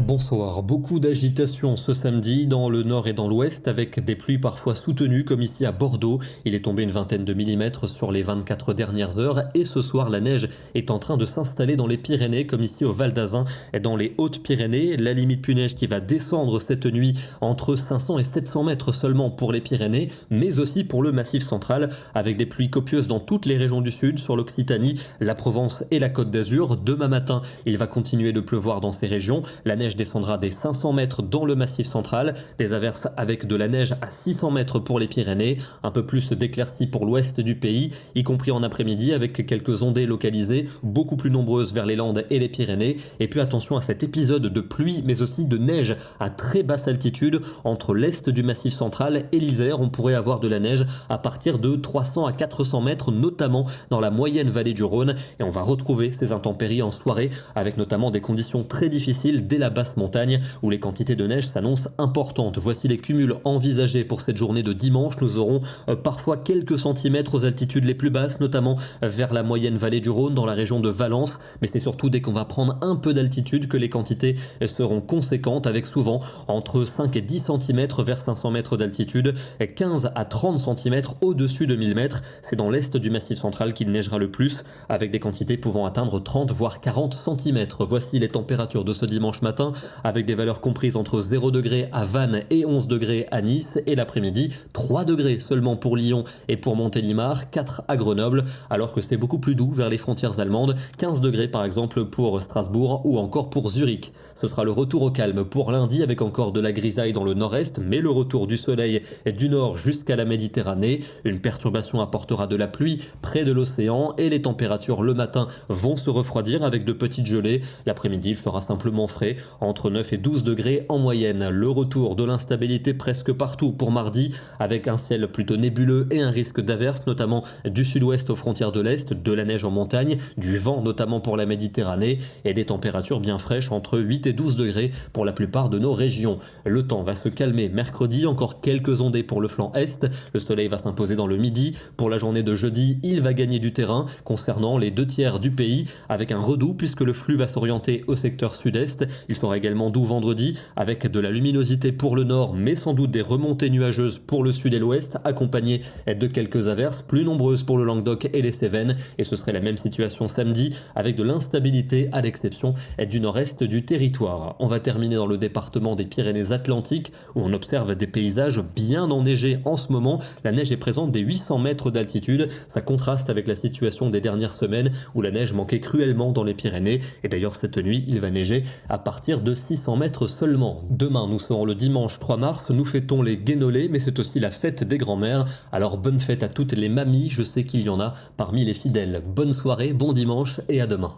Bonsoir, beaucoup d'agitation ce samedi dans le nord et dans l'ouest avec des pluies parfois soutenues comme ici à Bordeaux. Il est tombé une vingtaine de millimètres sur les 24 dernières heures et ce soir la neige est en train de s'installer dans les Pyrénées comme ici au Val d'Azun et dans les Hautes-Pyrénées. La limite pluie neige qui va descendre cette nuit entre 500 et 700 mètres seulement pour les Pyrénées mais aussi pour le Massif central avec des pluies copieuses dans toutes les régions du sud, sur l'Occitanie, la Provence et la Côte d'Azur. Demain matin, il va continuer de pleuvoir dans ces régions. La neige descendra des 500 mètres dans le Massif central, des averses avec de la neige à 600 mètres pour les Pyrénées, un peu plus d'éclaircies pour l'ouest du pays, y compris en après-midi avec quelques ondées localisées, beaucoup plus nombreuses vers les Landes et les Pyrénées. Et puis attention à cet épisode de pluie mais aussi de neige à très basse altitude entre l'est du Massif central et l'Isère. On pourrait avoir de la neige à partir de 300 à 400 mètres, notamment dans la moyenne vallée du Rhône. Et on va retrouver ces intempéries en soirée avec notamment des conditions très difficiles dès la basse montagne où les quantités de neige s'annoncent importantes. Voici les cumuls envisagés pour cette journée de dimanche. Nous aurons parfois quelques centimètres aux altitudes les plus basses, notamment vers la moyenne vallée du Rhône dans la région de Valence, mais c'est surtout dès qu'on va prendre un peu d'altitude que les quantités seront conséquentes avec souvent entre 5 et 10 centimètres vers 500 mètres d'altitude, 15 à 30 centimètres au-dessus de 1000 mètres. C'est dans l'est du Massif central qu'il neigera le plus avec des quantités pouvant atteindre 30 voire 40 centimètres. Voici les températures de ce dimanche matin avec des valeurs comprises entre 0 degrés à Vannes et 11 degrés à Nice, et l'après-midi 3 degrés seulement pour Lyon et pour Montélimar, 4 à Grenoble, alors que c'est beaucoup plus doux vers les frontières allemandes, 15 degrés par exemple pour Strasbourg ou encore pour Zurich. Ce sera le retour au calme pour lundi avec encore de la grisaille dans le nord-est, mais le retour du soleil du nord jusqu'à la Méditerranée. Une perturbation apportera de la pluie près de l'océan et les températures le matin vont se refroidir avec de petites gelées. L'après-midi il fera simplement frais, entre 9 et 12 degrés en moyenne. Le retour de l'instabilité presque partout pour mardi, avec un ciel plutôt nébuleux et un risque d'averse, notamment du sud-ouest aux frontières de l'est, de la neige en montagne, du vent notamment pour la Méditerranée, et des températures bien fraîches entre 8 et 12 degrés pour la plupart de nos régions. Le temps va se calmer mercredi, encore quelques ondées pour le flanc est, le soleil va s'imposer dans le midi. Pour la journée de jeudi, il va gagner du terrain concernant les 2 tiers du pays, avec un redout puisque le flux va s'orienter au secteur sud-est. Il fera également doux vendredi avec de la luminosité pour le nord mais sans doute des remontées nuageuses pour le sud et l'ouest accompagnées de quelques averses plus nombreuses pour le Languedoc et les Cévennes, et ce serait la même situation samedi avec de l'instabilité à l'exception du nord-est du territoire. On va terminer dans le département des Pyrénées-Atlantiques où on observe des paysages bien enneigés en ce moment. La neige est présente des 800 mètres d'altitude, ça contraste avec la situation des dernières semaines où la neige manquait cruellement dans les Pyrénées, et d'ailleurs cette nuit il va neiger à partir de 600 mètres seulement. Demain, nous serons le dimanche 3 mars, nous fêtons les Guénolés, mais c'est aussi la fête des grands-mères. Alors bonne fête à toutes les mamies, je sais qu'il y en a parmi les fidèles. Bonne soirée, bon dimanche et à demain.